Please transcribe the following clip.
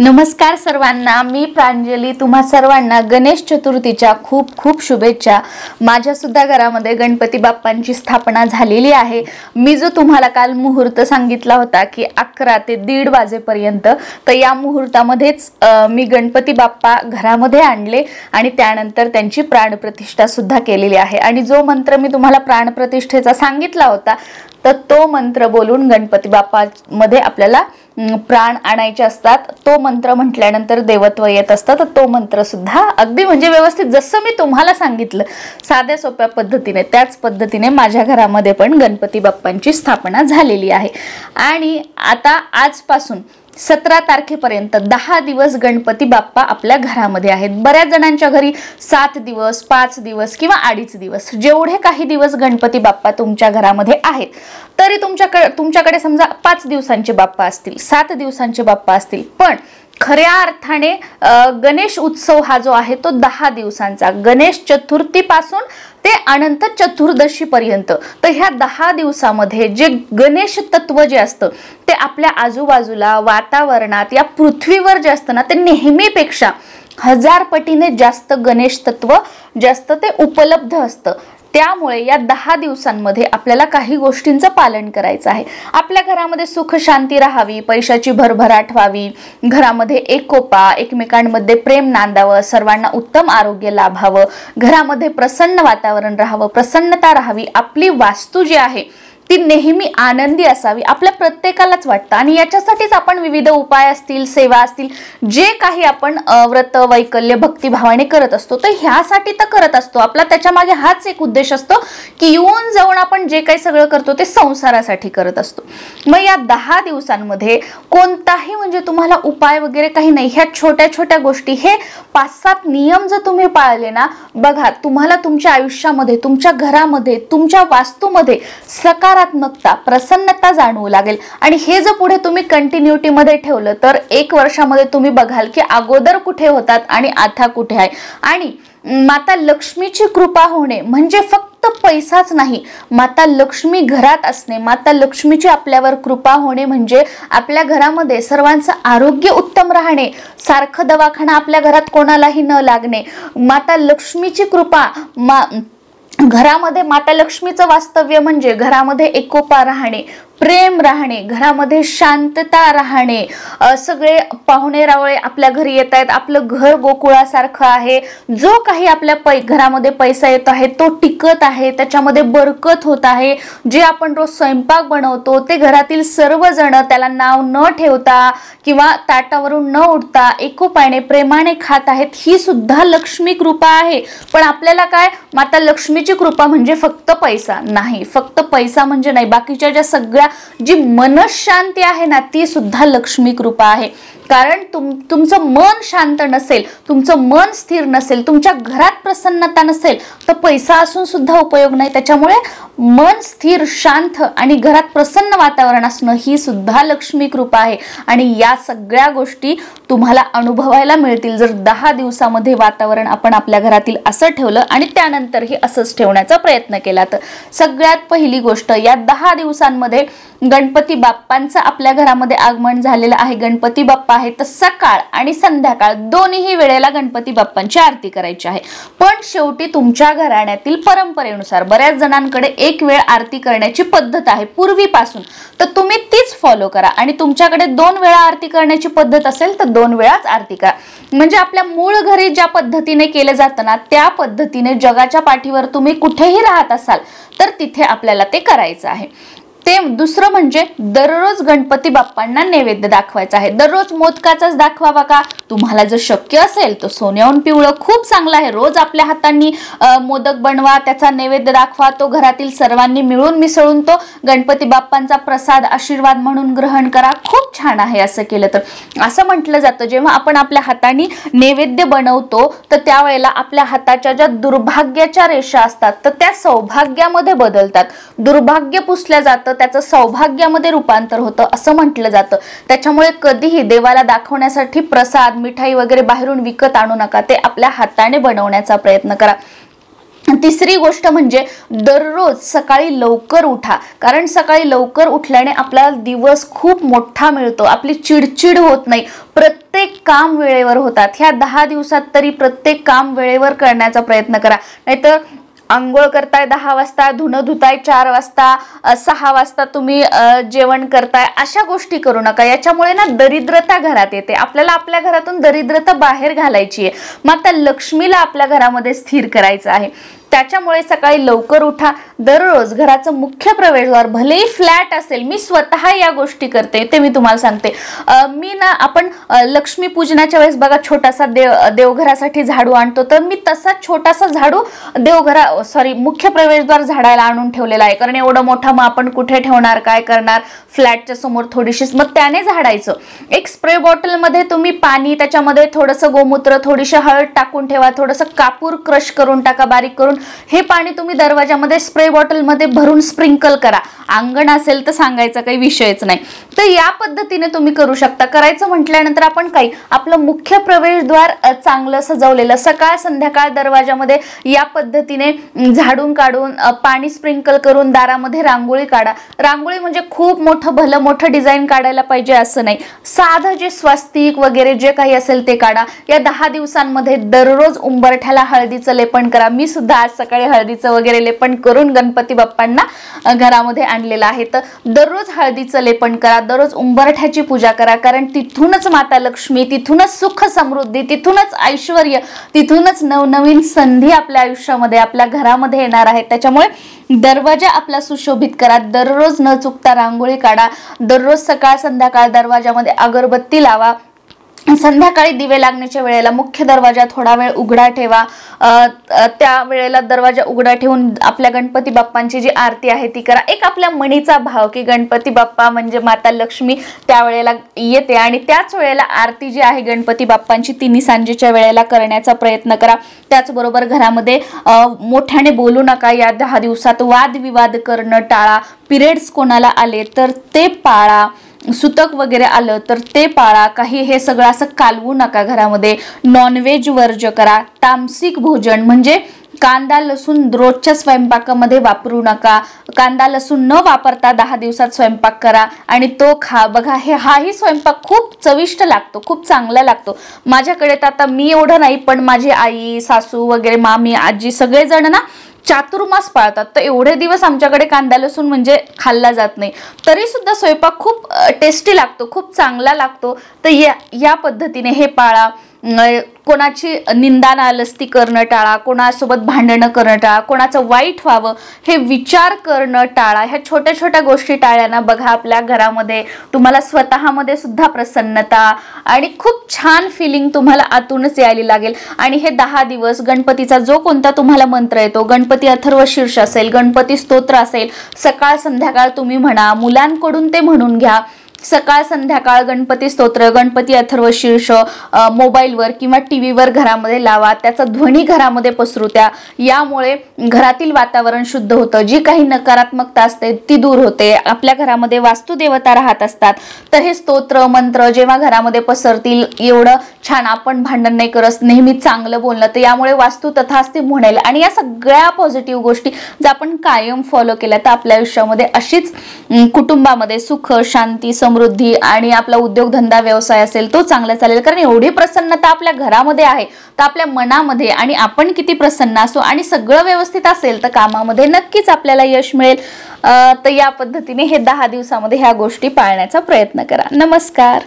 नमस्कार सर्वांना, मी प्रांजली तुम्हा सर्वांना गणेश चतुर्थीच्या खूप खूप शुभेच्छा। माझ्या सुद्धा घरामध्ये गणपती बाप्पांची स्थापना झालेली आहे। मी जो तुम्हाला काल मुहूर्त सांगितला होता की 11 ते 1:30 वाजेपर्यंत, तर या मुहूर्तामध्येच मी गणपती बाप्पा घरामध्ये आणले आणि त्यानंतर त्यांची प्राणप्रतिष्ठा सुद्धा केलेली आहे। आणि जो मंत्र मी तुम्हाला प्राणप्रतिष्ठेचा सांगितला होता तर तो मंत्र बोलून गणपती बाप्पा मध्ये आपल्याला प्राण आणायचे असतात। तो मंत्र म्हटल्यानंतर देवत्व येत असतं। तर तो मंत्र सुद्धा अगदी म्हणजे व्यवस्थित जसं मी तुम्हाला सांगितलं साध्या सोप्या पद्धतीने त्याच पद्धतीने माझ्या घरामध्ये पण गणपती बाप्पांची स्थापना झालेली आहे। आणि आता आजपासून 17 तारखेपर्यंत 10 दिवस गणपती बाप्पा आपल्या घरामध्ये आहेत। बऱ्याच जणांच्या घरी 7 दिवस, 5 दिवस किंवा 2.5 दिवस, जेवढे काही दिवस गणपती बाप्पा तुमच्या घरामध्ये आहेत, तरी तुमच्याकडे समजा 5 दिवसांचे बाप्पा असतील, 7 दिवसांचे बाप्पा असतील, पण खऱ्या अर्थाने गणेश उत्सव हा जो आहे तो 10 दिवसांचा, गणेश चतुर्थी पासून ते अनंत चतुर्दशी पर्यंत। तर ह्या 10 दिवसामध्ये जे गणेश तत्व जे असतं ते आपल्या आजूबाजूला वातावरणात या पृथ्वीवर जे असतं ना, ते नेहमीपेक्षा 1000 पटीने जास्त गणेश तत्व जास्त ते उपलब्ध असतं। त्यामुळे या 10 दिवसांमध्ये आपल्याला काही गोष्टींचं पालन करायचं आहे। आपल्या घरामध्ये सुख शांती राहावी, पैशाची भरभराट व्हावी, घरामध्ये एकोपा, एकमेकांमध्ये प्रेम नांदावं, सर्वांना उत्तम आरोग्य लाभावं, घरामध्ये प्रसन्न वातावरण राहावं, प्रसन्नता राहावी, आपली वास्तू जी आहे ती नेहमी आनंदी असावी, आपल्या प्रत्येकालाच वाटतं। आणि याच्यासाठीच आपण विविध उपाय असतील, सेवा असतील, जे काही आपण व्रत वैकल्य भक्तिभावाने करत असतो, तर ह्यासाठी तर करत असतो। आपला त्याच्या मागे हाच एक उद्देश असतो की येऊन जाऊन आपण जे काही सगळं करतो ते संसारासाठी करत असतो। मग या 10 दिवसांमध्ये कोणताही म्हणजे तुम्हाला उपाय वगैरे काही नाही, ह्या छोट्या छोट्या गोष्टी, हे 5-7 नियम जर तुम्ही पाळले ना, बघा तुम्हाला तुमच्या आयुष्यामध्ये, तुमच्या घरामध्ये, तुमच्या वास्तूमध्ये सकारात्मकता, प्रसन्नता जाणवू लागेल। आणि हे जर पुढे तुम्ही कंटिन्युटी मध्ये ठेवलं तर 1 वर्षामध्ये तुम्ही बघाल की अगोदर कुठे होतात आणि आता कुठे आहे। आणि माता लक्ष्मीची कृपा होणे म्हणजे फक्त पैसाच नाही, माता लक्ष्मी घरात असणे, माता लक्ष्मीची आपल्यावर कृपा होणे म्हणजे आपल्या घरामध्ये सर्वांचं आरोग्य उत्तम राहणे, सारखं दवाखाना आपल्या घरात कोणालाही न लागणे, माता लक्ष्मीची कृपा, घरामध्ये माता लक्ष्मीचं वास्तव्य म्हणजे घरामध्ये एकोपा राहणे, प्रेम राहणे, घरामध्ये शांतता राहणे, सगळे पाहुणे रावळे आपल्या घरी येत आहेत, आपलं घर गोकुळासारखं आहे, जो काही आपल्या घरामध्ये पैसा येत आहे तो टिकत आहे, त्याच्यामध्ये बरकत होत आहे, जे आपण रोज स्वयंपाक बनवतो ते घरातील सर्वजण त्याला नाव न ठेवता किंवा ताटावरून न उठता एकोपाने प्रेमाने खात आहेत, ही सुद्धा लक्ष्मी कृपा आहे। पण आपल्याला काय, माता लक्ष्मीची कृपा म्हणजे फक्त पैसा नाही, फक्त पैसा म्हणजे नाही, बाकीच्या ज्या सगळ्या जी मनशांती आहे ना ती सुद्धा लक्ष्मी कृपा आहे। कारण तुमचं मन शांत नसेल, तुमचं मन स्थिर नसेल, तुमच्या घरात प्रसन्नता नसेल तर पैसा असून सुद्धा उपयोग नाही। त्याच्यामुळे मन स्थिर, शांत आणि घरात प्रसन्न वातावरण असणं ही सुद्धा लक्ष्मी कृपा आहे। आणि या सगळ्या गोष्टी तुम्हाला अनुभवायला मिळतील जर 10 दिवसामध्ये वातावरण आपण आपल्या घरातील असं ठेवलं आणि त्यानंतरही असंच ठेवण्याचा प्रयत्न केला तर। सगळ्यात पहिली गोष्ट, या 10 दिवसांमध्ये गणपती बाप्पांचं आपल्या घरामध्ये आगमन झालेलं आहे, गणपती बाप्पा आहे, तर सकाळ आणि संध्याकाळ दोन्ही वेळेला गणपती बाप्पांची आरती करायची आहे। पण शेवटी तुमच्या घराण्यातील परंपरेनुसार बऱ्याच जणांकडे एक वेळ आरती करण्याची पद्धत आहे पूर्वीपासून, तर तुम्ही तीच फॉलो करा। आणि तुमच्याकडे 2 वेळा आरती करण्याची पद्धत असेल तर 2 वेळाच आरती करा। म्हणजे आपल्या मूळ घरी ज्या पद्धतीने केलं जातं ना त्या पद्धतीने जगाच्या पाठीवर तुम्ही कुठेही राहत असाल तर तिथे आपल्याला ते करायचं आहे। ते दुसरं म्हणजे दररोज गणपती बाप्पांना नैवेद्य दाखवायचा आहे। दररोज मोदकाचाच दाखवावा का, तुम्हाला जर शक्य असेल तर सोन्याहून पिवळं खूप चांगलं आहे, रोज आपल्या हातांनी मोदक बनवा, त्याचा नैवेद्य दाखवा, तो घरातील सर्वांनी मिळून मिसळून तो गणपती बाप्पांचा प्रसाद आशीर्वाद म्हणून ग्रहण करा, खूप छान आहे असं केलं तर। असं म्हटलं जातं जेव्हा आपण आपल्या हातांनी नैवेद्य बनवतो तर त्यावेळेला आपल्या हाताच्या ज्या दुर्भाग्याच्या रेषा असतात तर त्या सौभाग्यामध्ये बदलतात, दुर्भाग्य पुसल्या जातं, त्याचं सौभाग्यामध्ये रूपांतर होतं असं म्हटलं जातं। त्याच्यामुळे कधीही देवाला दाखवण्यासाठी प्रसाद, मिठाई वगैरे बाहेरून विकत आणू नका, ते आपल्या हाताने बनवण्याचा प्रयत्न करा। तिसरी गोष्ट म्हणजे दररोज सकाळी लवकर उठा, कारण सकाळी लवकर उठल्याने आपला दिवस खूप मोठा मिळतो, आपली चिडचिड होत नाही, प्रत्येक काम वेळेवर होतात. ह्या 10 दिवसात तरी प्रत्येक काम वेळेवर करण्याचा प्रयत्न करा. नाहीतर अंघोळ करताय 10 वाजता, धुणं धुताय 4 वाजता, 6 वाजता तुम्ही जेवण करताय, अशा गोष्टी करू नका. याच्यामुळे ना दरिद्रता घरात येते. आपल्याला आपल्या घरातून दरिद्रता बाहेर घालायची आहे. मग आता लक्ष्मीला आपल्या घरामध्ये स्थिर करायचं आहे. त्याच्यामुळे सकाळी लवकर उठा. दररोज घराचं मुख्य प्रवेशद्वार भलेही फ्लॅट असेल, मी स्वतः या गोष्टी करते, ते मी तुम्हाला सांगते. मी ना आपण लक्ष्मी पूजनाच्या वेळेस बघा छोटासा देवघरासाठी झाडू आणतो, तर मी तसा छोटासा झाडू मुख्य प्रवेशद्वार झाडायला आणून ठेवलेला आहे. कारण एवढं मोठं मग आपण कुठे ठेवणार, काय करणार, फ्लॅटच्या समोर थोडीशीच, मग त्याने झाडायचं. एक स्प्रे बॉटल मध्ये तुम्ही पाणी, त्याच्यामध्ये थोडंसं गोमूत्र, थोडीशी हळद टाकून ठेवा, थोडंसं कापूर क्रश करून टाका बारीक करून. हे पाणी तुम्ही दरवाजामध्ये स्प्रे बॉटल मध्ये भरून स्प्रिंकल करा. अंगण असेल तर सांगायचा काही विषयच नाही. तर या पद्धतीने तुम्ही करू शकता. करायचं म्हटल्यानंतर आपण काही आपलं मुख्य प्रवेशद्वार चांगलं सजवलेलं, सकाळ संध्याकाळ दरवाजामध्ये या पद्धतीने झाडून काढून पाणी स्प्रिंकल करून दारामध्ये रांगोळी काढा. रांगोळी म्हणजे खूप भलं मोठं डिझाईन काढायला पाहिजे असं नाही. साधं जे स्वस्तिक वगैरे जे काही असेल ते काढा. या 10 दिवसांमध्ये दररोज उंबरठ्याला हळदीचं लेपन करा. मी सुद्धा आज सकाळी हळदीचं वगैरे लेपन करून गणपती बाप्पांना घरामध्ये आणलेलं आहे. तर दररोज हळदीचं लेपन करा, दररोज उंबरठ्याची पूजा करा. कारण तिथूनच माता लक्ष्मी, तिथूनच सुख समृद्धी, तिथूनच ऐश्वर्य, तिथूनच नवनवीन संधी आपल्या आयुष्यामध्ये, आपल्या घरामध्ये येणार आहेत. त्याच्यामुळे दरवाजा आपला सुशोभित करा. दररोज न चुकता रांगोळी काढा. दररोज सकाळ संध्याकाळ दरवाजामध्ये अगरबत्ती लावा. संध्याकाळी दिवे लागण्याच्या वेळेला मुख्य दरवाजा थोडा वेळ उघडा ठेवा. त्या वेळेला दरवाजा उघडा ठेवून आपल्या गणपती बाप्पांची जी आरती आहे ती करा. एक आपल्या मनीचा भाव की गणपती बाप्पा म्हणजे माता लक्ष्मी त्यावेळेला येते, आणि त्याच वेळेला आरती जी आहे गणपती बाप्पांची ती सांजेच्या वेळेला करण्याचा प्रयत्न करा. त्याचबरोबर घरामध्ये मोठ्याने बोलू नका. या 10 दिवसात वादविवाद करणं टाळा. पिरियड्स कोणाला आले तर ते पाळा. सुतक वगैरे आलं तर ते पाळा. काही हे सगळं असं कालवू नका. घरामध्ये नॉनव्हेज वर्ज्य करा. तामसिक भोजन म्हणजे कांदा लसूण रोजच्या स्वयंपाकामध्ये वापरू नका. कांदा लसूण न वापरता 10 दिवसात स्वयंपाक करा आणि तो खा. बघा हाही स्वयंपाक खूप चविष्ट लागतो, खूप चांगला लागतो. माझ्याकडे तर आता मी एवढं नाही, पण माझी आई, सासू वगैरे, मामी, आजी सगळेजण ना चातुर्मास पाळतात. तर एवढे दिवस आमच्याकडे कांदा लसूण म्हणजे खाल्ला जात नाही, तरी सुद्धा स्वयंपाक खूप टेस्टी लागतो, खूप चांगला लागतो. तर या पद्धतीने हे पाळा. कोणाची निंदा नालस्ती करणं टाळा. कोणासोबत भांडणं करणं टाळा. कोणाचं वाईट व्हावं हे विचार करणं टाळा. ह्या छोट्या छोट्या गोष्टी टाळल्याना बघा आपल्या घरामध्ये तुम्हाला स्वतःमध्ये सुद्धा प्रसन्नता आणि खूप छान फिलिंग तुम्हाला आतूनच यायला लागेल. आणि हे 10 दिवस गणपतीचा जो कोणता तुम्हाला मंत्र येतो, गणपती अथर्व शीर्ष असेल, गणपती स्तोत्र असेल, सकाळ संध्याकाळ तुम्ही म्हणा. मुलांकडून ते म्हणून घ्या. सकाळ संध्याकाळ गणपती स्तोत्र, गणपती अथर्व शीर्ष मोबाईलवर किंवा टीव्हीवर घरामध्ये लावा. त्याचा ध्वनी घरामध्ये पसरू द्या. यामुळे घरातील वातावरण शुद्ध होतं. जी काही नकारात्मकता असते ती दूर होते. आपल्या घरामध्ये वास्तुदेवता राहत असतात. तर हे स्तोत्र मंत्र जेव्हा घरामध्ये पसरतील, एवढं छान आपण भांडण नाही करत, नेहमी चांगलं बोलणं, तर यामुळे वास्तू तथास्ती म्हणेल. आणि या सगळ्या पॉझिटिव्ह गोष्टी जर आपण कायम फॉलो केल्या तर आपल्या आयुष्यामध्ये अशीच कुटुंबामध्ये सुख, शांती, समृद्धी आणि आपला उद्योगधंदा व्यवसाय असेल तो चांगला चालेल. कारण एवढी प्रसन्नता आपल्या घरामध्ये आहे, तर आपल्या मनामध्ये आणि आपण किती प्रसन्न असो आणि सगळं व्यवस्थित असेल तर कामामध्ये नक्कीच आपल्याला यश मिळेल. तर या पद्धतीने हे 10 दिवसामध्ये ह्या गोष्टी पाळण्याचा प्रयत्न करा. नमस्कार.